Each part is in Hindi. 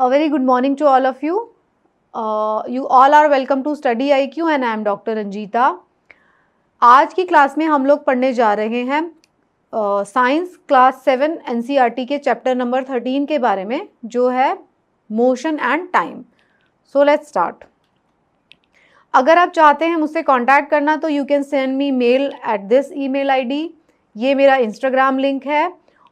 A very good morning to all of you. You all are welcome to Study IQ and I am Dr. Ranjita. आज की क्लास में हम लोग पढ़ने जा रहे हैं साइंस क्लास 7 NCERT के चैप्टर नंबर 13 के बारे में, जो है motion and time. So let's start. अगर आप चाहते हैं मुझसे कांटेक्ट करना तो you can send me mail at this email ID. ये मेरा इंस्टाग्राम लिंक है.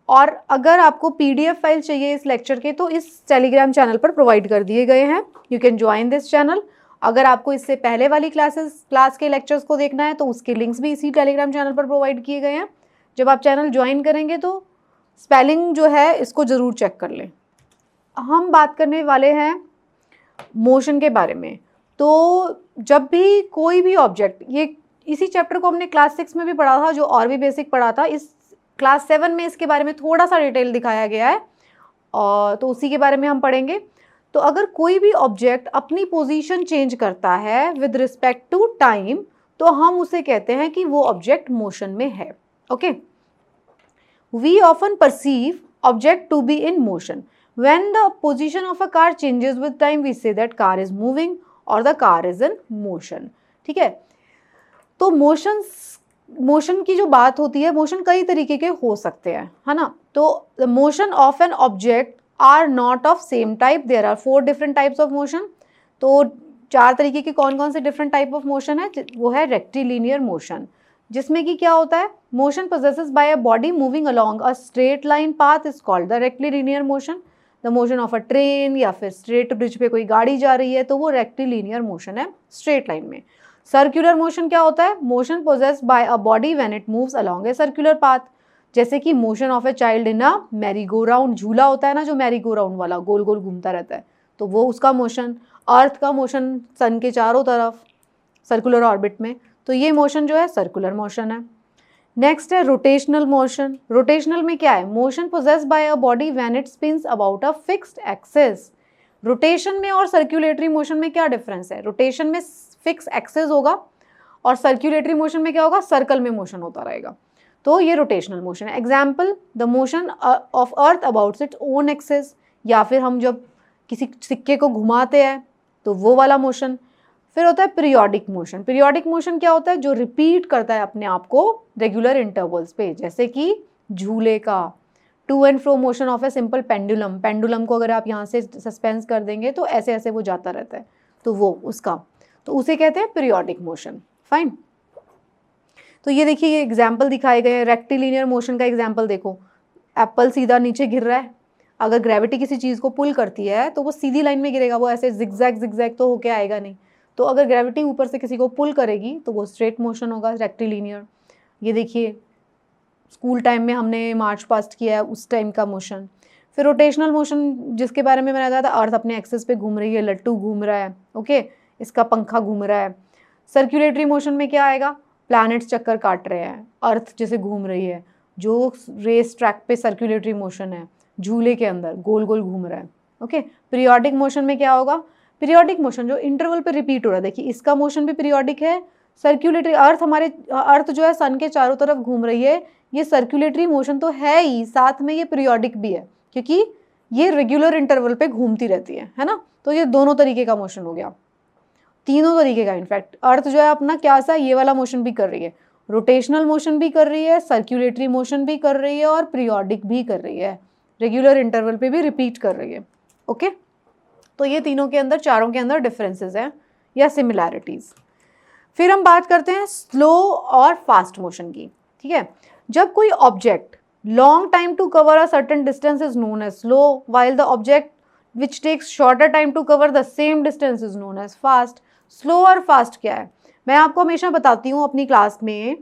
और अगर आपको पीडीएफ फाइल चाहिए इस लेक्चर के तो इस टेलीग्राम चैनल पर प्रोवाइड कर दिए गए हैं. You can join this channel. अगर आपको इससे पहले वाली क्लास के लेक्चर्स को देखना है तो उसके लिंक्स भी इसी टेलीग्राम चैनल पर प्रोवाइड किए गए हैं. जब आप चैनल ज्वाइन करेंगे तो स्पेलिंग जो है इसको ज़रूर चेक कर लें. हम बात करने वाले हैं मोशन के बारे में. तो जब भी कोई भी ऑब्जेक्ट, ये इसी चैप्टर को हमने क्लास 6 में भी पढ़ा था, जो और भी बेसिक पढ़ा था. इस क्लास 7 में इसके बारे में थोड़ा सा डिटेल दिखाया गया है और तो उसी के बारे में हम पढ़ेंगे. तो अगर कोई भी ऑब्जेक्ट अपनी पोजीशन चेंज करता है विद रिस्पेक्ट टू टाइम तो हम उसे कहते हैं कि वो ऑब्जेक्ट मोशन में है. Okay. We often perceive object to be in motion. When the position of a car changes with time we say that car is moving और the car is in motion. ठीक है. तो मोशन की जो बात होती है, मोशन कई तरीके के हो सकते हैं, है ना. तो the motion of an object are not of same type. There are 4 different types of motion. तो 4 तरीके के कौन कौन से डिफरेंट टाइप ऑफ मोशन है? वो है रेक्टिलिनियर मोशन, जिसमें कि क्या होता है, motion possesses by a body moving along a straight line path is called the rectilinear motion. The motion of a train या फिर स्ट्रेट ब्रिज पे कोई गाड़ी जा रही है तो वो रेक्टिलिनियर मोशन है, स्ट्रेट लाइन में. सर्कुलर मोशन क्या होता है? Motion possessed by a body when it moves along a circular path. जैसे कि motion of a child in a merry go round. झूला होता है ना जो मैरी गो राउंड वाला गोल गोल घूमता रहता है, तो वो उसका मोशन. अर्थ का मोशन सन के चारों तरफ सर्कुलर ऑर्बिट में, तो ये मोशन जो है सर्कुलर मोशन है. नेक्स्ट है रोटेशनल मोशन. रोटेशनल में क्या है? Motion possessed by a body when it spins about a fixed axis. Rotation में और सर्कुलेटरी मोशन में क्या डिफरेंस है? रोटेशन में फिक्स एक्सिस होगा और सर्कुलेटरी मोशन में क्या होगा? सर्कल में मोशन होता रहेगा. तो ये रोटेशनल मोशन है. Example, the motion of earth about its own axis, या फिर हम जब किसी सिक्के को घुमाते हैं तो वो वाला मोशन. फिर होता है पीरियोडिक मोशन. पीरियोडिक मोशन क्या होता है? जो रिपीट करता है अपने आप को रेगुलर इंटरवल्स पे, जैसे कि झूले का. To and fro motion of a simple pendulum. Pendulum को अगर आप यहाँ से सस्पेंस कर देंगे तो ऐसे ऐसे वो जाता रहता है, तो वो उसका, तो उसे कहते हैं पीरियोडिक मोशन. फाइन. तो ये देखिए, ये एग्जाम्पल दिखाए गए हैं. रेक्टिलिनियर मोशन का एग्जाम्पल देखो. एप्पल सीधा नीचे गिर रहा है. अगर ग्रेविटी किसी चीज़ को पुल करती है तो वो सीधी लाइन में गिरेगा, वो ऐसे जिगजैग जिगजैग तो होके आएगा नहीं. तो अगर ग्रेविटी ऊपर से किसी को पुल करेगी तो वो स्ट्रेट मोशन होगा, रेक्टिलिनियर. ये देखिए, स्कूल टाइम में हमने मार्च पास्ट किया है, उस टाइम का मोशन. फिर रोटेशनल मोशन, जिसके बारे में मैंने बताया था, अर्थ अपने एक्सिस पे घूम रही है, लट्टू घूम रहा है, ओके, इसका पंखा घूम रहा है. सर्कुलेटरी मोशन में क्या आएगा? प्लैनेट्स चक्कर काट रहे हैं, अर्थ जैसे घूम रही है, जो रेस ट्रैक पे सर्कुलेटरी मोशन है, झूले के अंदर गोल गोल घूम रहा है. ओके. पीरियोडिक मोशन में क्या होगा? पीरियोडिक मोशन जो इंटरवल पे रिपीट हो रहा है. देखिए, इसका मोशन भी पीरियोडिक है. सर्कुलेटरी, अर्थ जो है सन के चारों तरफ घूम रही है, ये सर्कुलेटरी मोशन तो है ही, साथ में ये पीरियोडिक भी है, क्योंकि ये रेगुलर इंटरवल पे घूमती रहती है ना. तो ये दोनों तरीके का मोशन हो गया, तीनों तरीके का. इनफैक्ट अर्थ जो है अपना क्या सा ये वाला मोशन भी कर रही है, रोटेशनल मोशन भी कर रही है, सर्कुलेटरी मोशन भी कर रही है और पीरियोडिक भी कर रही है, रेगुलर इंटरवल पे भी रिपीट कर रही है. ओके. तो ये तीनों के अंदर, चारों के अंदर डिफरेंसेस हैं या सिमिलैरिटीज. फिर हम बात करते हैं स्लो और फास्ट मोशन की. ठीक है. जब कोई object long time to cover a certain distance is known as slow, while the object which takes shorter time to cover the same distance is known as fast. Slow और फास्ट क्या है? मैं आपको हमेशा बताती हूँ अपनी क्लास में,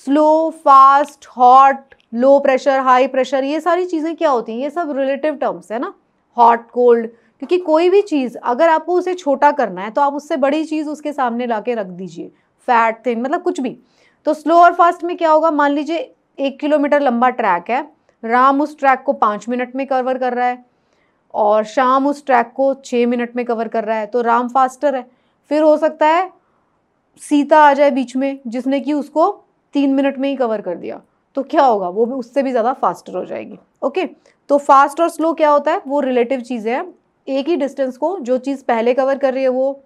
slow, fast, hot, low pressure, high pressure, ये सारी चीज़ें क्या होती हैं? ये सब रिलेटिव टर्म्स है ना. हॉट, कोल्ड, क्योंकि कोई भी चीज़ अगर आपको उसे छोटा करना है तो आप उससे बड़ी चीज़ उसके सामने ला के रख दीजिए, फैट, थिन, मतलब कुछ भी. तो स्लो और फास्ट में क्या होगा? मान लीजिए 1 किलोमीटर लंबा ट्रैक है, राम उस ट्रैक को 5 मिनट में कवर कर रहा है और शाम उस ट्रैक को 6 मिनट में कवर कर रहा है, तो राम फास्टर है. फिर हो सकता है सीता आ जाए बीच में, जिसने कि उसको 3 मिनट में ही कवर कर दिया, तो क्या होगा? वो भी उससे भी ज़्यादा फास्टर हो जाएगी. ओके. तो फास्ट और स्लो क्या होता है? वो रिलेटिव चीज़ें हैं, एक ही डिस्टेंस को जो चीज़ पहले कवर कर रही है वो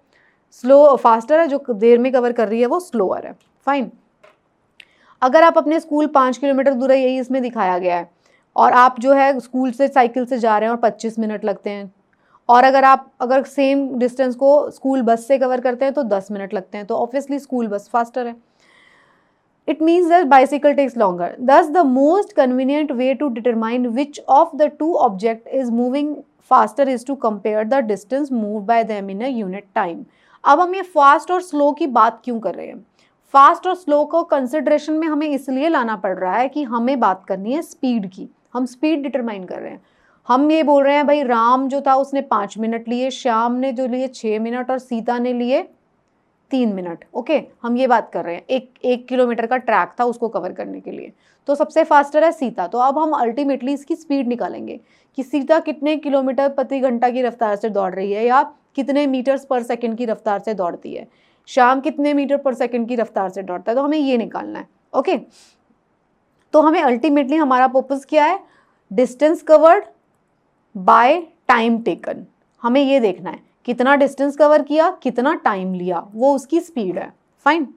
स्लो फास्टर है, जो देर में कवर कर रही है वो स्लोअर है। फाइन। अगर आप अपने स्कूल 5 किलोमीटर दूर है, यही इसमें दिखाया गया है, और आप जो है स्कूल से साइकिल से जा रहे हैं और 25 मिनट लगते हैं, और अगर सेम डिस्टेंस को स्कूल बस से कवर करते हैं तो 10 मिनट लगते हैं, तो ऑब्वियसली स्कूल बस फास्टर है। It means that bicycle takes longer. Thus, the most convenient way to determine which of the two object is moving faster is to compare the distance moved by them in a unit time. अब हम ये फास्ट और स्लो की बात क्यों कर रहे हैं? फास्ट और स्लो को कंसिडरेशन में हमें इसलिए लाना पड़ रहा है कि हमें बात करनी है स्पीड की। हम स्पीड डिटरमाइन कर रहे हैं। हम ये बोल रहे हैं भाई राम जो था उसने 5 मिनट लिए, श्याम ने जो लिए 6 मिनट और सीता ने लिए 3 मिनट। ओके, हम ये बात कर रहे हैं एक किलोमीटर का ट्रैक था उसको कवर करने के लिए, तो सबसे फास्टर है सीता। तो अब हम अल्टीमेटली इसकी स्पीड निकालेंगे कि सीता कितने किलोमीटर प्रति घंटा की रफ्तार से दौड़ रही है या कितने मीटर्स पर सेकंड की रफ्तार से दौड़ती है, श्याम कितने मीटर पर सेकंड की रफ्तार से दौड़ता है, तो हमें ये निकालना है। ओके, तो हमें अल्टीमेटली हमारा पर्पस क्या है? Distance covered by time taken. हमें ये देखना है कितना डिस्टेंस कवर किया, कितना टाइम लिया, वो उसकी स्पीड है। फाइन।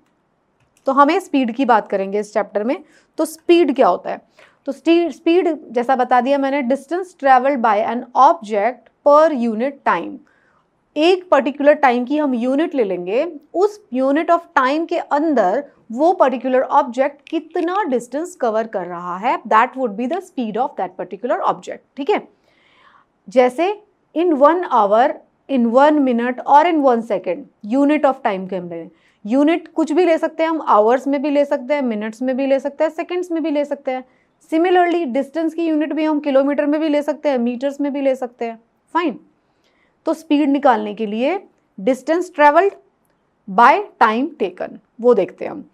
तो हमें स्पीड की बात करेंगे इस चैप्टर में। तो स्पीड क्या होता है? तो स्पीड जैसा बता दिया मैंने, distance travelled bye an object per unit time. एक पर्टिकुलर टाइम की हम यूनिट ले लेंगे, उस यूनिट ऑफ टाइम के अंदर वो पर्टिकुलर ऑब्जेक्ट कितना डिस्टेंस कवर कर रहा है, that would be the speed of that particular object. ठीक है, जैसे इन 1 आवर, इन 1 मिनट और इन 1 सेकेंड, यूनिट ऑफ टाइम के हम ले। यूनिट कुछ भी ले सकते हैं हम, आवर्स में भी ले सकते हैं, मिनट्स में भी ले सकते हैं, सेकेंड्स में भी ले सकते हैं। सिमिलरली डिस्टेंस की यूनिट भी हम किलोमीटर में भी ले सकते हैं, मीटर्स में भी ले सकते हैं। फाइन। तो स्पीड निकालने के लिए distance travelled by time taken वो देखते हैं हम।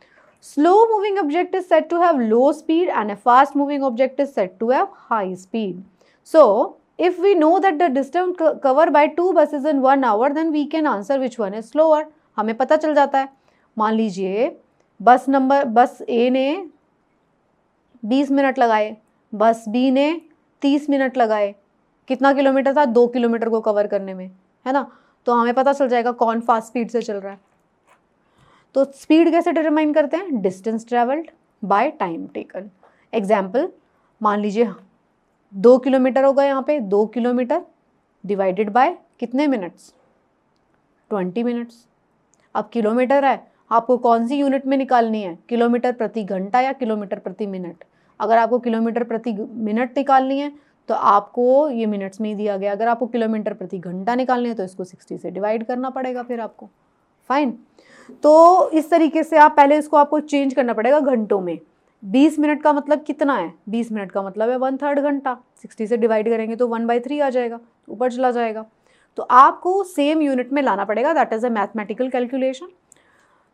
Slow moving object is said to have low speed and a fast moving object is said to have high speed. So if we know that the distance covered by 2 buses in 1 hour, then we can answer which one is slower. हमें पता चल जाता है। मान लीजिए बस ए ने 20 मिनट लगाए, बस बी ने 30 मिनट लगाए। कितना किलोमीटर था? 2 किलोमीटर को कवर करने में, है ना? तो हमें पता चल जाएगा कौन फास्ट स्पीड से चल रहा है। तो स्पीड कैसे डिटरमाइन करते हैं? Distance travelled by time taken. Example, मान लीजिए 2 किलोमीटर होगा, यहाँ पे 2 किलोमीटर डिवाइडेड बाय कितने मिनट्स? 20 मिनट्स। अब किलोमीटर है, आपको कौन सी यूनिट में निकालनी है? किलोमीटर प्रति घंटा या किलोमीटर प्रति मिनट? अगर आपको किलोमीटर प्रति मिनट निकालनी है तो आपको ये मिनट्स में ही दिया गया। अगर आपको किलोमीटर प्रति घंटा निकालनी है तो इसको 60 से डिवाइड करना पड़ेगा फिर आपको। फाइन। तो इस तरीके से आप पहले इसको आपको चेंज करना पड़ेगा घंटों में। 20 मिनट का मतलब कितना है? 20 मिनट का मतलब है 1/3 घंटा। 60 से डिवाइड करेंगे तो 1/3 आ जाएगा, ऊपर चला जाएगा। तो आपको सेम यूनिट में लाना पड़ेगा, that is a mathematical calculation.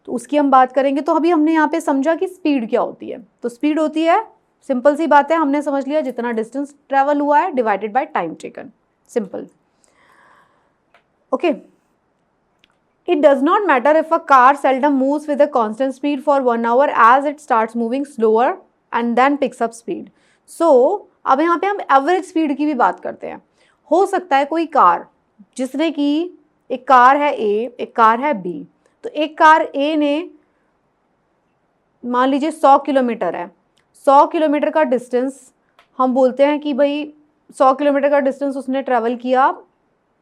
तो उसकी हम बात करेंगे। तो अभी हमने यहाँ पे समझा कि स्पीड क्या होती है। तो स्पीड होती है, सिंपल सी बात है, हमने समझ लिया जितना डिस्टेंस ट्रेवल हुआ है divided by time taken. Simple. Okay. It does not matter if a car seldom moves with a constant speed for 1 hour as it starts moving slower and then picks up speed. So, अब यहाँ पे हम एवरेज स्पीड की भी बात करते हैं। हो सकता है कोई कार जिसने की, एक कार है A, एक कार है B। तो एक कार A ने मान लीजिए 100 किलोमीटर है। 100 किलोमीटर का डिस्टेंस हम बोलते हैं कि भाई 100 किलोमीटर का डिस्टेंस उसने ट्रैवल किया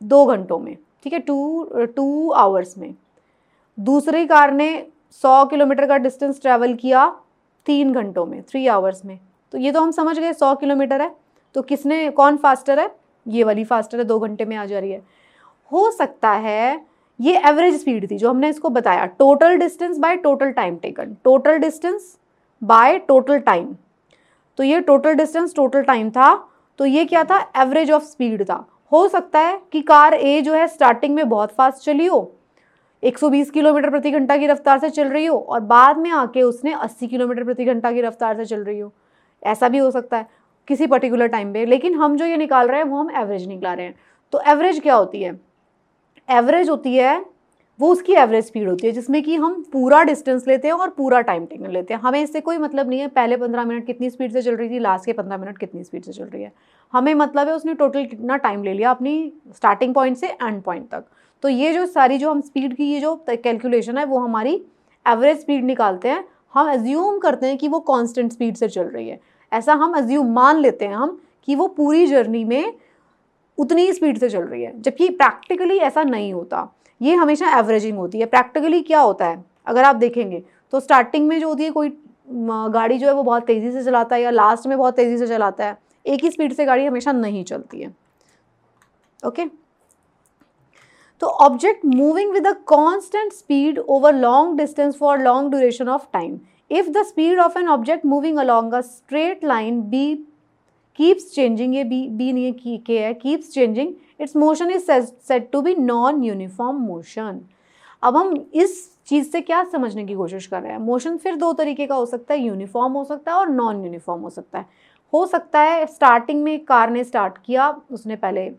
2 घंटों में। ठीक है, 2 आवर्स में। दूसरी कार ने 100 किलोमीटर का डिस्टेंस ट्रैवल किया 3 घंटों में, 3 आवर्स में। तो ये तो हम समझ गए 100 किलोमीटर है, तो कौन फास्टर है? ये वाली फास्टर है, 2 घंटे में आ जा रही है। हो सकता है ये एवरेज स्पीड थी जो हमने इसको बताया, total distance by total time taken, total distance by total time. तो ये टोटल डिस्टेंस टोटल टाइम था, तो ये क्या था? एवरेज ऑफ स्पीड था। हो सकता है कि कार ए जो है स्टार्टिंग में बहुत फास्ट चली हो, 120 किलोमीटर प्रति घंटा की रफ्तार से चल रही हो, और बाद में आके उसने 80 किलोमीटर प्रति घंटा की रफ्तार से चल रही हो। ऐसा भी हो सकता है किसी पर्टिकुलर टाइम पे। लेकिन हम जो ये निकाल रहे हैं वो हम एवरेज निकाल रहे हैं। तो एवरेज क्या होती है? एवरेज होती है वो उसकी एवरेज स्पीड होती है, जिसमें कि हम पूरा डिस्टेंस लेते हैं और पूरा टाइम टेकन लेते हैं। हमें इससे कोई मतलब नहीं है पहले 15 मिनट कितनी स्पीड से चल रही थी, लास्ट के 15 मिनट कितनी स्पीड से चल रही है। हमें मतलब है उसने टोटल कितना टाइम ले लिया अपनी स्टार्टिंग पॉइंट से एंड पॉइंट तक। तो ये जो सारी जो हम स्पीड की ये जो कैलकुलेशन है वो हमारी एवरेज स्पीड निकालते हैं। हम एज्यूम करते हैं कि वो कॉन्स्टेंट स्पीड से चल रही है, ऐसा हम एज्यूम मान लेते हैं हम कि वो पूरी जर्नी में उतनी ही स्पीड से चल रही है, जबकि प्रैक्टिकली ऐसा नहीं होता। ये हमेशा एवरेजिंग होती है। प्रैक्टिकली क्या होता है अगर आप देखेंगे तो स्टार्टिंग में जो होती है कोई गाड़ी जो है वो बहुत तेज़ी से चलाता है या लास्ट में बहुत तेज़ी से चलाता है, एक ही स्पीड से गाड़ी हमेशा नहीं चलती है। ओके, तो object moving with a constant speed over long distance for long duration of time, if the speed of an object moving along a straight line be keeps changing, ये बी नहीं है के है, keeps changing, its motion is said to be non uniform motion. अब हम इस चीज़ से क्या समझने की कोशिश कर रहे हैं, मोशन फिर दो तरीके का हो सकता है, यूनिफॉर्म हो सकता है और नॉन यूनिफॉर्म हो सकता है। हो सकता है स्टार्टिंग में कार ने स्टार्ट किया, उसने पहले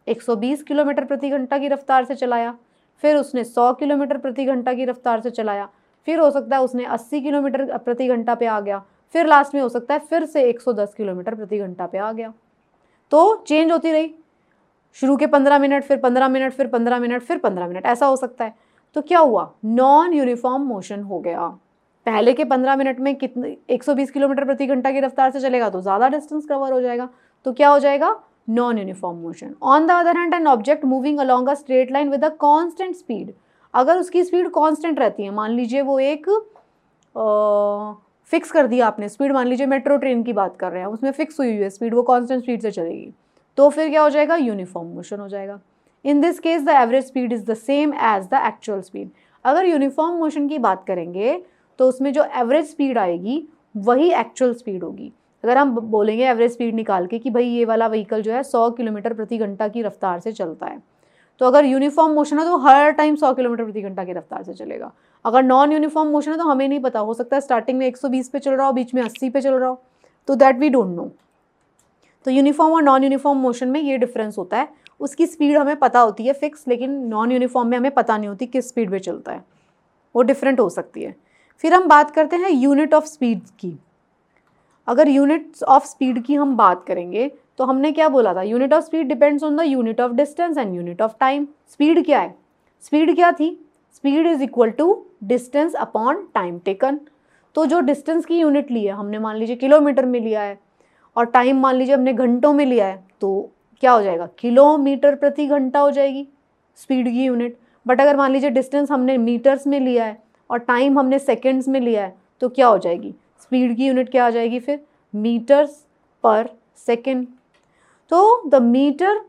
120 किलोमीटर प्रति घंटा की रफ्तार से चलाया, फिर उसने 100 किलोमीटर प्रति घंटा की रफ्तार से चलाया, फिर हो सकता है उसने 80 किलोमीटर प्रति घंटा पे आ गया, फिर लास्ट में हो सकता है फिर से 110 किलोमीटर प्रति घंटा पे आ गया। तो चेंज होती रही, शुरू के 15 मिनट, फिर 15 मिनट, फिर 15 मिनट, फिर 15 मिनट, ऐसा हो सकता है। तो क्या हुआ, नॉन यूनिफॉर्म मोशन हो गया। पहले के 15 मिनट में कितने 120 किलोमीटर प्रति घंटा की रफ्तार से चलेगा तो ज़्यादा डिस्टेंस कवर हो जाएगा, तो क्या हो जाएगा, non uniform motion. On the other hand N object moving along a straight line with a constant speed, अगर उसकी स्पीड कांस्टेंट रहती है, मान लीजिए वो एक फिक्स कर दिया आपने स्पीड, मान लीजिए मेट्रो ट्रेन की बात कर रहे हैं, उसमें फिक्स हुई है स्पीड, वो कांस्टेंट स्पीड से चलेगी, तो फिर क्या हो जाएगा, यूनिफॉर्म मोशन हो जाएगा। In this case the average speed is the same as the actual speed. अगर यूनिफॉर्म मोशन की बात करेंगे तो उसमें जो एवरेज स्पीड आएगी वही एक्चुअल स्पीड होगी। अगर हम बोलेंगे एवरेज स्पीड निकाल के कि भाई ये वाला व्हीकल जो है 100 किलोमीटर प्रति घंटा की रफ्तार से चलता है, तो अगर यूनिफॉर्म मोशन है तो हर टाइम 100 किलोमीटर प्रति घंटा की रफ्तार से चलेगा। अगर नॉन यूनिफॉर्म मोशन है तो हमें नहीं पता, हो सकता है स्टार्टिंग में 120 पे चल रहा हो, बीच में 80 पे चल रहा हो, तो दैट वी डोंट नो। तो यूनिफॉर्म और नॉन यूनिफॉर्म मोशन में ये डिफरेंस होता है, उसकी स्पीड हमें पता होती है फिक्स, लेकिन नॉन यूनिफॉर्म में हमें पता नहीं होती किस स्पीड पे चलता है, वो डिफरेंट हो सकती है। फिर हम बात करते हैं यूनिट ऑफ स्पीड की। अगर यूनिट्स ऑफ स्पीड की हम बात करेंगे तो हमने क्या बोला था, unit of speed depends on the unit of distance and unit of time. Speed क्या है, स्पीड क्या थी, speed is equal to distance upon time taken. तो जो डिस्टेंस की यूनिट ली है हमने, मान लीजिए किलोमीटर में लिया है, और टाइम मान लीजिए हमने घंटों में लिया है, तो क्या हो जाएगा, किलोमीटर प्रति घंटा हो जाएगी स्पीड की यूनिट। बट अगर मान लीजिए डिस्टेंस हमने मीटर्स में लिया है और टाइम हमने सेकेंड्स में लिया है, तो क्या हो जाएगी, स्पीड की यूनिट क्या आ जाएगी फिर, मीटर्स पर सेकेंड। तो द मीटर,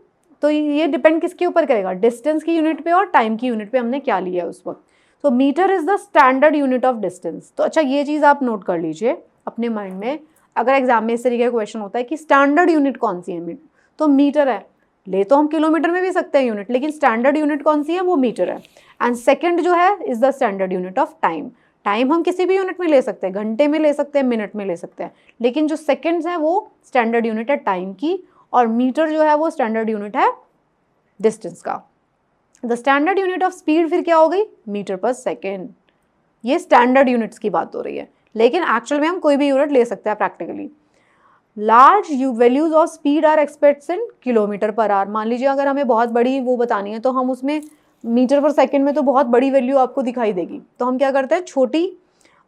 तो ये डिपेंड किसके ऊपर करेगा, डिस्टेंस की यूनिट पे और टाइम की यूनिट पे हमने क्या लिया है उस वक्त। तो metre is the standard unit of distance. तो अच्छा ये चीज़ आप नोट कर लीजिए अपने माइंड में, अगर एग्जाम में इस तरीके का क्वेश्चन होता है कि स्टैंडर्ड यूनिट कौन सी है, तो मीटर है। ले तो हम किलोमीटर में भी सकते हैं यूनिट, लेकिन स्टैंडर्ड यूनिट कौन सी है, वो मीटर है। एंड सेकेंड जो है is the standard unit of time. Time हम किसी भी यूनिट में ले सकते हैं, घंटे में ले सकते हैं, मिनट में ले सकते हैं, लेकिन जो सेकेंड्स हैं वो स्टैंडर्ड यूनिट है टाइम की, और मीटर जो है वो स्टैंडर्ड यूनिट है डिस्टेंस का। The standard unit of speed फिर क्या हो गई, मीटर पर सेकेंड। ये स्टैंडर्ड यूनिट्स की बात हो रही है, लेकिन एक्चुअल में हम कोई भी यूनिट ले सकते हैं practically. Large values of speed are expressed in kilometre per hour. मान लीजिए अगर हमें बहुत बड़ी वो बतानी है तो हम उसमें मीटर पर सेकेंड में तो बहुत बड़ी वैल्यू आपको दिखाई देगी, तो हम क्या करते हैं, छोटी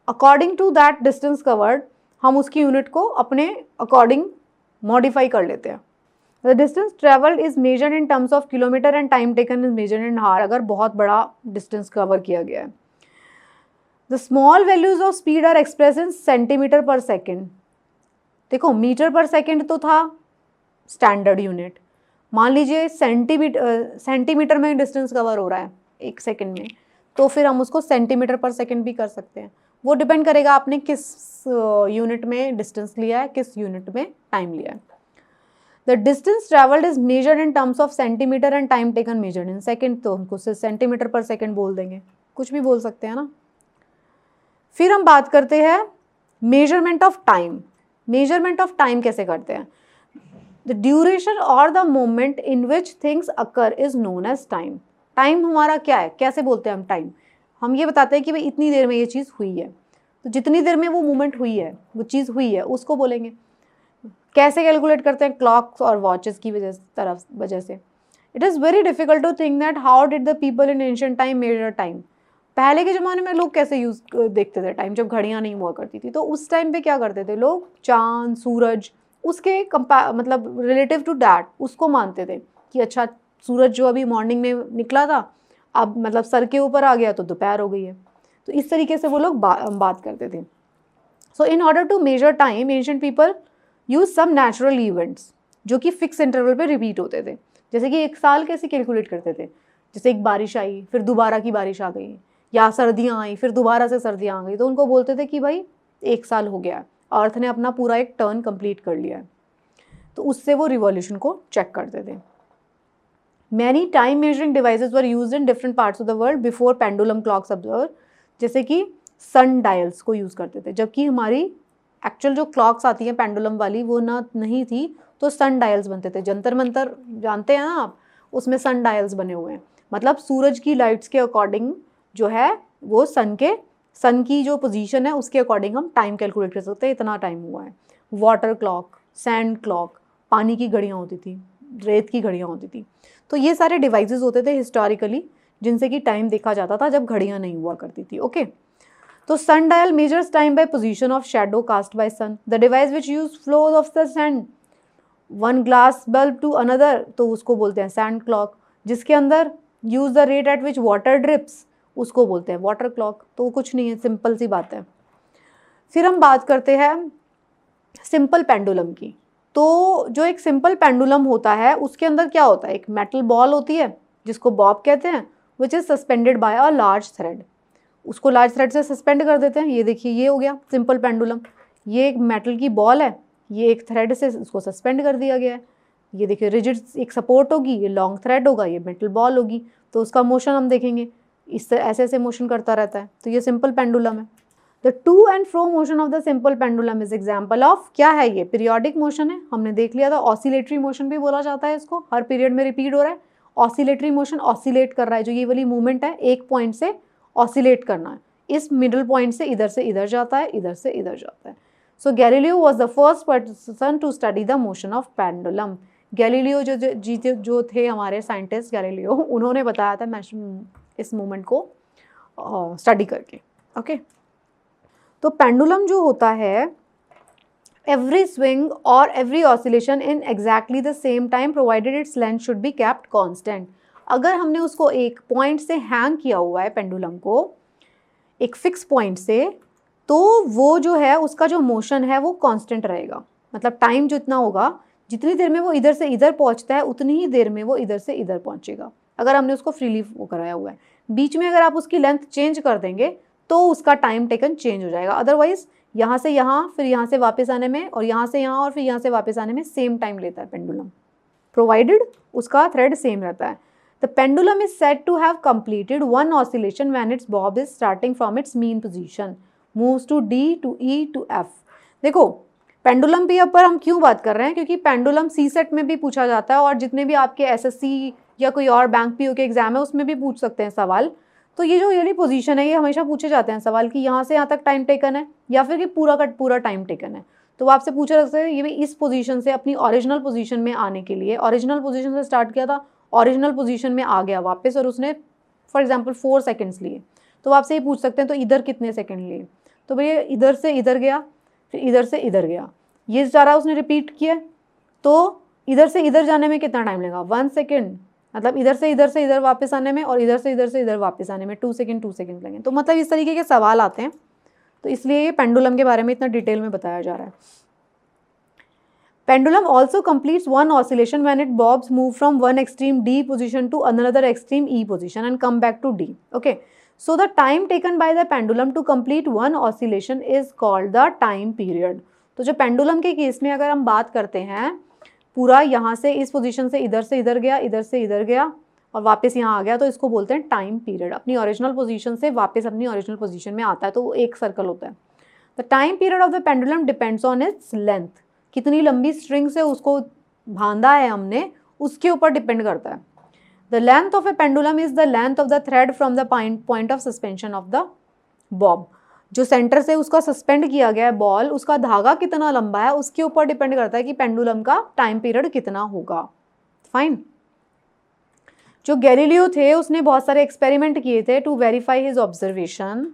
according to that distance covered हम उसकी यूनिट को अपने अकॉर्डिंग मॉडिफाई कर लेते हैं। The distance travelled is measured in terms of kilometre and time taken is measured in hour, अगर बहुत बड़ा डिस्टेंस कवर किया गया है। The small values of speed are express in centimetre per second. देखो मीटर पर सेकेंड तो था स्टैंडर्ड यूनिट, मान लीजिए सेंटीमीटर में डिस्टेंस कवर हो रहा है एक सेकंड में, तो फिर हम उसको सेंटीमीटर पर सेकंड भी कर सकते हैं। वो डिपेंड करेगा आपने किस यूनिट में डिस्टेंस लिया है, किस यूनिट में टाइम लिया है। The distance travelled is measured in terms of centimetre and time taken measured in second, तो हमको सिर्फ सेंटीमीटर पर सेकेंड बोल देंगे, कुछ भी बोल सकते हैं ना। फिर हम बात करते हैं measurement of time. Measurement of time कैसे करते हैं, द ड्यूरेशन और the moment in which things occur is known as time. Time हमारा क्या है, कैसे बोलते हैं हम टाइम? हम ये बताते हैं कि भाई इतनी देर में ये चीज़ हुई है, तो जितनी देर में वो मूवमेंट हुई है, वो चीज़ हुई है, उसको बोलेंगे। कैसे कैलकुलेट करते हैं? क्लॉक्स और वॉचेस की वजह से। It is very difficult to think that how did the people in ancient time measure time. पहले के ज़माने में लोग कैसे देखते थे टाइम, जब घड़ियाँ नहीं हुआ करती थी, तो उस टाइम पे क्या करते थे लोग? चाँद, सूरज, उसके मतलब रिलेटिव टू दैट उसको मानते थे कि अच्छा सूरज जो अभी मॉर्निंग में निकला था, अब मतलब सर के ऊपर आ गया तो दोपहर हो गई है। तो इस तरीके से वो लोग बात करते थे। So in order to measure time ancient people use some natural events जो कि फिक्स इंटरवल पे रिपीट होते थे। जैसे कि एक साल कैसे कैलकुलेट करते थे? जैसे एक बारिश आई, फिर दोबारा की बारिश आ गई, या सर्दियाँ आई, फिर दोबारा से सर्दियाँ आ गई, तो उनको बोलते थे कि भाई 1 साल हो गया, अर्थ ने अपना पूरा एक टर्न कंप्लीट कर लिया है। तो उससे वो रिवॉल्यूशन को चेक करते थे। Many time measuring devices were used in different parts of the world before pendulum clocks observe. जैसे कि सन डायल्स को यूज़ करते थे, जबकि हमारी एक्चुअल जो क्लॉक्स आती हैं पेंडुलम वाली वो ना नहीं थी, तो सन डायल्स बनते थे। जंतर मंतर जानते हैं ना आप, उसमें सन डायल्स बने हुए हैं, मतलब सूरज की लाइट्स के अकॉर्डिंग जो है वो सन की जो पोजीशन है उसके अकॉर्डिंग हम टाइम कैलकुलेट कर सकते हैं, इतना टाइम हुआ है। वाटर क्लॉक, सैंड क्लॉक, पानी की घड़ियाँ होती थी, रेत की घड़ियाँ होती थी। तो ये सारे डिवाइसेस होते थे हिस्टोरिकली, जिनसे कि टाइम देखा जाता था जब घड़ियाँ नहीं हुआ करती थी। ओके, तो sun dial measures time by position of shadow cast by sun. The device which use flow of the sand one glass bulb to another, तो उसको बोलते हैं सैंड क्लॉक। जिसके अंदर use the rate at which water drips, उसको बोलते हैं वाटर क्लॉक। तो कुछ नहीं है, सिंपल सी बात है। फिर हम बात करते हैं सिंपल पेंडुलम की। तो जो एक सिंपल पेंडुलम होता है उसके अंदर क्या होता है? एक मेटल बॉल होती है जिसको बॉब कहते हैं, which is suspended bye a large thread. उसको लार्ज थ्रेड से सस्पेंड कर देते हैं। ये देखिए, ये हो गया सिंपल पेंडुलम। ये एक मेटल की बॉल है, ये एक थ्रेड से उसको सस्पेंड कर दिया गया है। ये देखिए रिजिड एक सपोर्ट होगी, ये लॉन्ग थ्रेड होगा, ये मेटल बॉल होगी। तो उसका मोशन हम देखेंगे, इससे ऐसे ऐसे मोशन करता रहता है। तो ये सिंपल पेंडुलम है। The two and fro motion of the simple pendulum is example of, क्या है ये? पीरियोडिक मोशन है, हमने देख लिया था। ऑसिलेटरी मोशन भी बोला जाता है इसको, हर पीरियड में रिपीट हो रहा है। ऑसिलेटरी मोशन, ऑसिलेट कर रहा है, जो ये वाली मूवमेंट है एक पॉइंट से ऑसिलेट करना है, इस मिडल पॉइंट से इधर जाता है, इधर से इधर जाता है। So Galileo was the first person to study the motion of pendulum. Galileo जो थे हमारे साइंटिस्ट गैलीलियो, उन्होंने बताया था इस मूवमेंट को स्टडी करके। ओके, तो पेंडुलम जो होता है, एवरी स्विंग और every oscillation in exactly the same time provided its length should be kept constant. अगर हमने उसको एक पॉइंट से हैंग किया हुआ है पेंडुलम को, एक फिक्स पॉइंट से, तो वो जो है उसका जो मोशन है वो कांस्टेंट रहेगा। मतलब टाइम जितना होगा, जितनी देर में वो इधर से इधर पहुंचता है उतनी ही देर में वो इधर से इधर पहुंचेगा, अगर हमने उसको फ्रीली वो कराया हुआ है। बीच में अगर आप उसकी लेंथ चेंज कर देंगे तो उसका टाइम टेकन चेंज हो जाएगा। अदरवाइज यहाँ से यहाँ, फिर यहाँ से वापस आने में, और यहाँ से यहाँ, और फिर यहाँ से वापस आने में सेम टाइम लेता है पेंडुलम, प्रोवाइडेड उसका थ्रेड सेम रहता है। The pendulum is said to have completed one oscillation when its bob is starting from its mean position, moves to D to E to F। देखो पेंडुलम पे पर हम क्यों बात कर रहे हैं, क्योंकि पेंडुलम सीसेट में भी पूछा जाता है, और जितने भी आपके एसएससी या कोई और बैंक पीओ के एग्जाम है उसमें भी पूछ सकते हैं सवाल। तो ये जो वाली पोजीशन है, ये हमेशा पूछे जाते हैं सवाल कि यहाँ से यहाँ तक टाइम टेकन है या फिर कि पूरा का पूरा टाइम टेकन है। तो वो आपसे पूछा सकते हैं ये भी इस पोजीशन से अपनी ओरिजिनल पोजीशन में आने के लिए, ओरिजिनल पोजीशन से स्टार्ट किया था, ओरिजिनल पोजीशन में आ गया वापस, और उसने फॉर एग्जांपल 4 सेकंड्स लिए, तो आपसे ये पूछ सकते हैं तो इधर कितने सेकंड लिए? तो भैया इधर से इधर गया, फिर इधर से इधर गया, ये सारा उसने रिपीट किया, तो इधर से इधर जाने में कितना टाइम लगेगा? 1 सेकेंड। मतलब इधर से इधर वापस आने में, और इधर से इधर वापस आने में 2 सेकेंड लगेंगे। तो मतलब इस तरीके के सवाल आते हैं, तो इसलिए ये पेंडुलम के बारे में इतना डिटेल में बताया जा रहा है। Pendulum also completes one oscillation when it bobs move from one extreme D position to another extreme E position and come back to D. Okay. So the time taken by the pendulum to complete one oscillation is called the time period. तो जो पेंडुलम के केस में अगर हम बात करते हैं, पूरा यहाँ से इस पोजीशन से इधर गया, इधर से इधर गया और वापस यहाँ आ गया, तो इसको बोलते हैं टाइम पीरियड। अपनी ओरिजिनल पोजीशन से वापस अपनी ओरिजिनल पोजीशन में आता है, तो वो एक सर्कल होता है। The time period of the pendulum depends on its length. कितनी लंबी स्ट्रिंग से उसको बांधा है हमने, उसके ऊपर डिपेंड करता है। The length of A pendulum is the length of the thread from the point of suspension of the Bob. जो सेंटर से उसका सस्पेंड किया गया है बॉल, उसका धागा कितना लंबा है उसके ऊपर डिपेंड करता है कि पेंडुलम का टाइम पीरियड कितना होगा। फाइन। जो गैलीलियो थे उसने बहुत सारे एक्सपेरिमेंट किए थे to verify his observation.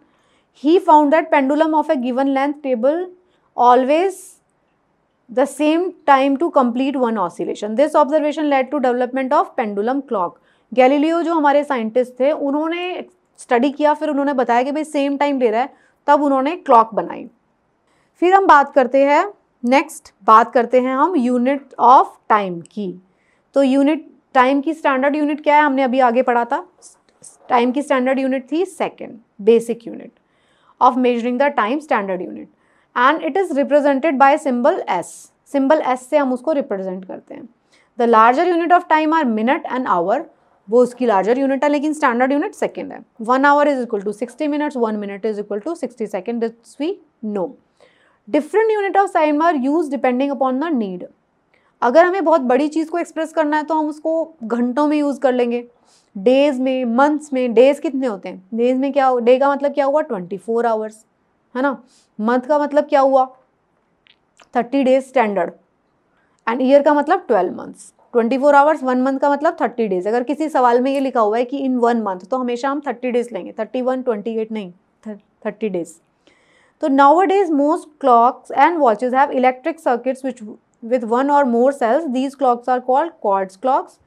He found that pendulum of a given length table always the same time to complete one oscillation. This observation led to development of pendulum clock. Galileo जो हमारे साइंटिस्ट थे उन्होंने स्टडी किया, फिर उन्होंने बताया कि भाई सेम टाइम ले रहा है, तब उन्होंने क्लॉक बनाई। फिर हम बात करते हैं नेक्स्ट, बात करते हैं हम यूनिट ऑफ टाइम की। तो यूनिट टाइम की स्टैंडर्ड यूनिट क्या है, हमने अभी आगे पढ़ा था। टाइम की स्टैंडर्ड यूनिट थी second, basic unit of measuring the time, standard unit, and it is represented by symbol S. Symbol S से हम उसको रिप्रेजेंट करते हैं। The larger unit of time are minute and hour, वो उसकी लार्जर यूनिट है, लेकिन स्टैंडर्ड यूनिट सेकेंड है। 1 hour is equal to 60 minutes, 1 minute is equal to 60 second, this we know. Different unit of time are use depending upon the need. अगर हमें बहुत बड़ी चीज़ को एक्सप्रेस करना है तो हम उसको घंटों में यूज़ कर लेंगे, डेज में, मंथ्स में। डेज कितने होते हैं, डेज में क्या, डे का मतलब क्या हुआ 24 आवर्स, है ना। मंथ का मतलब क्या हुआ 30 डेज स्टैंडर्ड, एंड ईयर का मतलब 12 मंथ्स। 24 आवर्स 1 मंथ का मतलब 30 डेज। अगर किसी सवाल में ये लिखा हुआ है कि इन 1 मंथ, तो हमेशा हम 30 डेज लेंगे, 31, 28 नहीं, 30 डेज। तो nowadays most clocks and watches have electric circuits which with one or more cells. These clocks are called quartz clocks.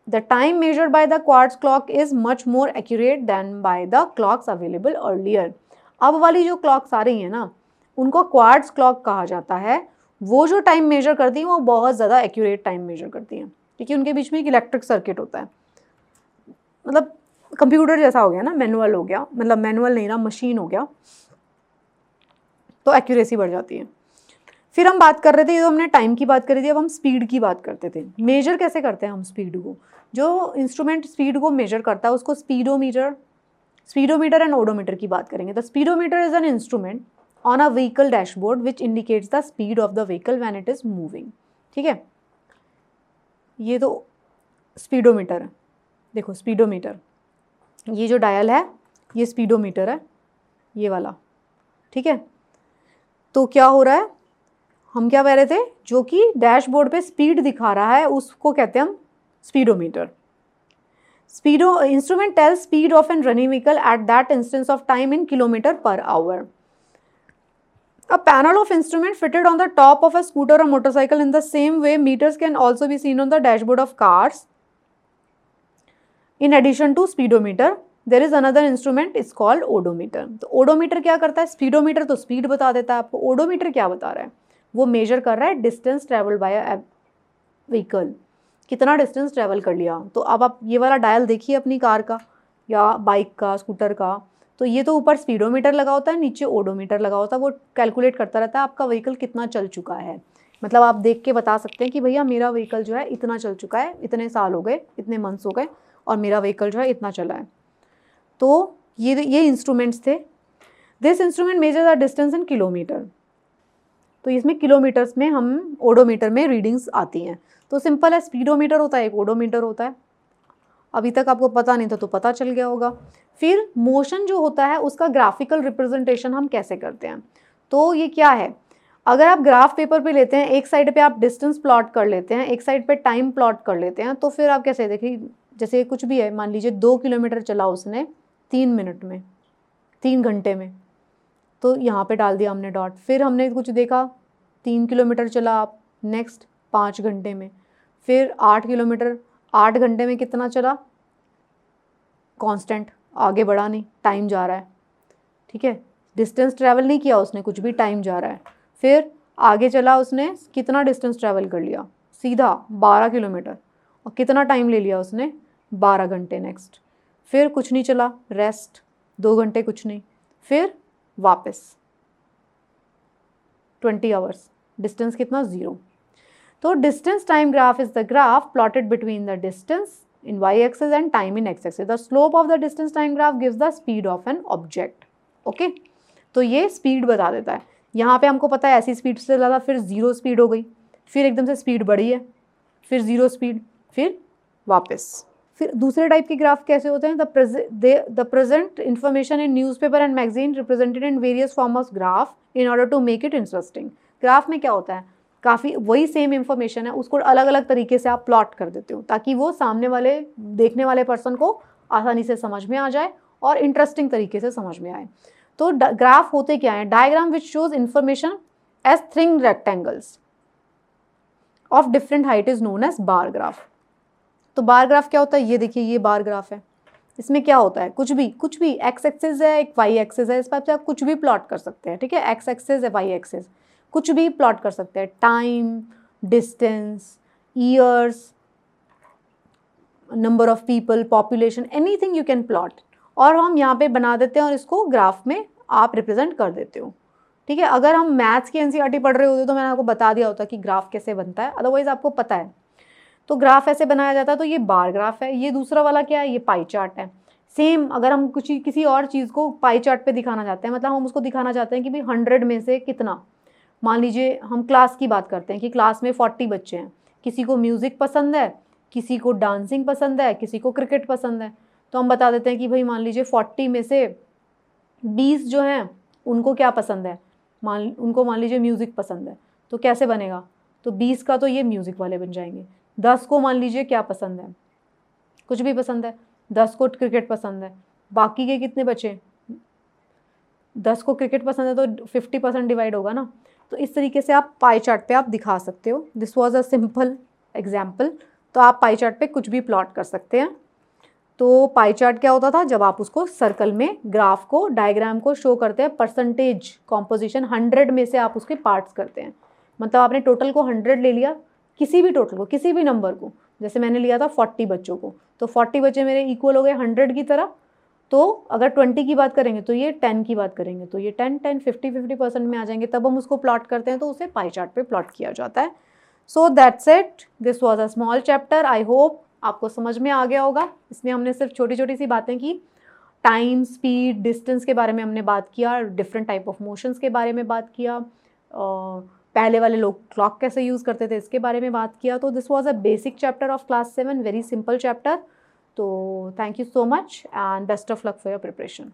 The time measured by the quartz clock is much more accurate than by the clocks available earlier. अब वाली जो क्लॉक्स आ रही हैं ना, उनको क्वार्ट्ज क्लॉक कहा जाता है। वो जो टाइम मेजर करती हैं वो बहुत ज़्यादा एक्यूरेट टाइम मेजर करती हैं, क्योंकि उनके बीच में एक इलेक्ट्रिक सर्किट होता है। मतलब कंप्यूटर जैसा हो गया ना, मैनुअल हो गया, मतलब मैनुअल नहीं ना, मशीन हो गया, तो एक्यूरेसी बढ़ जाती है। फिर हम बात कर रहे थे, ये तो हमने टाइम की बात करी थी, अब हम स्पीड की बात करते थे। मेजर कैसे करते हैं हम स्पीड को, जो इंस्ट्रूमेंट स्पीड को मेजर करता है उसको स्पीडोमीटर एंड ओडोमीटर की बात करेंगे। The speedometer is an instrument on a vehicle dashboard which indicates the speed of the vehicle when it is moving. ठीक है, ये तो स्पीडोमीटर है। देखो स्पीडोमीटर, ये जो डायल है ये स्पीडोमीटर है, ये वाला। ठीक है, तो क्या हो रहा है, हम क्या कह रहे थे, जो कि डैशबोर्ड पे स्पीड दिखा रहा है उसको कहते हैं हम speedometer. Instrument tells speed of an running vehicle at that instance of time in kilometre per hour. A panel of instrument fitted on the top of a scooter or motorcycle. In the same way, meters can also be seen on the dashboard of cars. In addition to speedometer, there is another instrument, it's called odometer. तो ओडोमीटर क्या करता है, स्पीडोमीटर तो स्पीड बता देता है आपको, ओडोमीटर क्या बता रहा है, वो मेजर कर रहा है distance travel by a vehicle, कितना डिस्टेंस ट्रेवल कर लिया। तो अब आप ये वाला डायल देखिए अपनी कार का या बाइक का, स्कूटर का, तो ये तो ऊपर स्पीडोमीटर लगा होता है, नीचे ओडोमीटर लगा होता है, वो कैलकुलेट करता रहता है आपका व्हीकल कितना चल चुका है। मतलब आप देख के बता सकते हैं कि भैया मेरा व्हीकल जो है इतना चल चुका है, इतने साल हो गए, इतने मंथ्स हो गए, और मेरा व्हीकल जो है इतना चला है। तो ये इंस्ट्रूमेंट्स थे। This instrument measure the distance in kilometre. तो इसमें किलोमीटर्स में हम ओडोमीटर में रीडिंग्स आती हैं। तो सिंपल है, स्पीडोमीटर होता है, एक ओडोमीटर होता है। अभी तक आपको पता नहीं था तो पता चल गया होगा। फिर मोशन जो होता है उसका ग्राफिकल रिप्रेजेंटेशन हम कैसे करते हैं, तो ये क्या है, अगर आप ग्राफ पेपर पे लेते हैं, एक साइड पे आप डिस्टेंस प्लॉट कर लेते हैं, एक साइड पे टाइम प्लॉट कर लेते हैं, तो फिर आप कैसे, देखिए जैसे कुछ भी है, मान लीजिए 2 किलोमीटर चला उसने 3 मिनट में, 3 घंटे में, तो यहाँ पे डाल दिया हमने डॉट। फिर हमने कुछ देखा 3 किलोमीटर चला आप नेक्स्ट 5 घंटे में, फिर 8 किलोमीटर 8 घंटे में कितना चला, कांस्टेंट, आगे बढ़ा नहीं, टाइम जा रहा है। ठीक है, डिस्टेंस ट्रैवल नहीं किया उसने, कुछ भी टाइम जा रहा है। फिर आगे चला उसने, कितना डिस्टेंस ट्रैवल कर लिया, सीधा 12 किलोमीटर, और कितना टाइम ले लिया उसने, 12 घंटे नेक्स्ट। फिर कुछ नहीं चला, रेस्ट 2 घंटे कुछ नहीं, फिर वापस 20 आवर्स, डिस्टेंस कितना 0। तो distance time graph is the graph plotted between the distance in y-axis and time in x-axis. The slope of the distance time graph gives the speed of an object. Okay? तो ये स्पीड बता देता है। यहाँ पे हमको पता है ऐसी स्पीड से ज़्यादा, फिर 0 स्पीड हो गई, फिर एकदम से स्पीड बढ़ी है, फिर 0 स्पीड, फिर वापस, फिर दूसरे टाइप के ग्राफ कैसे होते हैं, the present information in newspaper and magazine represented in various form of graph in order to make it interesting. Graph में क्या होता है, काफ़ी वही सेम इन्फॉर्मेशन है, उसको अलग अलग तरीके से आप प्लॉट कर देते हो ताकि वो सामने वाले देखने वाले पर्सन को आसानी से समझ में आ जाए और इंटरेस्टिंग तरीके से समझ में आए। तो ग्राफ होते क्या है, diagram which shows information as thin rectangles of different height is known as bar graph. तो बार ग्राफ क्या होता है, ये देखिए ये बार ग्राफ है, इसमें क्या होता है, कुछ भी एक्स एक्सिस है, एक वाई एक्सिस है, इस पर आप कुछ भी प्लॉट कर सकते हैं, ठीक है, एक्स एक्सिस है, वाई एक्सिस, कुछ भी प्लॉट कर सकते हैं, time, distance, years, number of people, population, anything you can plot, और हम यहाँ पे बना देते हैं और इसको ग्राफ में आप रिप्रेजेंट कर देते हो, ठीक है। अगर हम मैथ्स की एनसीईआरटी पढ़ रहे होते तो मैंने आपको बता दिया होता कि ग्राफ कैसे बनता है, अदरवाइज आपको पता है। तो ग्राफ ऐसे बनाया जाता है, तो ये बार ग्राफ है। ये दूसरा वाला क्या है, ये पाई चार्ट है। सेम अगर हम कुछ किसी और चीज़ को पाई चार्ट पे दिखाना चाहते हैं, मतलब हम उसको दिखाना चाहते हैं कि भाई 100 में से कितना, मान लीजिए हम क्लास की बात करते हैं कि क्लास में 40 बच्चे हैं, किसी को म्यूज़िक पसंद है, किसी को डांसिंग पसंद है, किसी को क्रिकेट पसंद है, तो हम बता देते हैं कि भाई मान लीजिए 40 में से 20 जो हैं उनको क्या पसंद है, उनको मान लीजिए म्यूज़िक पसंद है, तो कैसे बनेगा, तो 20 का तो ये म्यूज़िक वाले बन जाएंगे। 10 को मान लीजिए क्या पसंद है, कुछ भी पसंद है, 10 को क्रिकेट पसंद है, बाकी के कितने बचे, 10 को क्रिकेट पसंद है तो 50% डिवाइड होगा ना। तो इस तरीके से आप पाई चार्ट पे आप दिखा सकते हो। This was a simple example. तो आप पाई चार्ट पे कुछ भी प्लॉट कर सकते हैं। तो पाई चार्ट क्या होता था, जब आप उसको सर्कल में ग्राफ को, डायग्राम को शो करते हैं, परसेंटेज कॉम्पोजिशन 100 में से आप उसके पार्ट्स करते हैं, मतलब आपने टोटल को 100 ले लिया, किसी भी टोटल को, किसी भी नंबर को, जैसे मैंने लिया था 40 बच्चों को, तो 40 बच्चे मेरे इक्वल हो गए 100 की तरह। तो अगर 20 की बात करेंगे तो ये 10 की बात करेंगे तो ये 10 50% में आ जाएंगे, तब हम उसको प्लॉट करते हैं, तो उसे पाई चार्ट पे प्लॉट किया जाता है। So that's it, this was a small chapter. I hope आपको समझ में आ गया होगा। इसमें हमने सिर्फ छोटी छोटी सी बातें की, टाइम, स्पीड, डिस्टेंस के बारे में हमने बात किया, डिफरेंट टाइप ऑफ मोशंस के बारे में बात किया, पहले वाले लोग क्लॉक कैसे यूज़ करते थे इसके बारे में बात किया। तो this was a basic chapter of class 7, very simple chapter. तो thank you so much and best of luck for your preparation.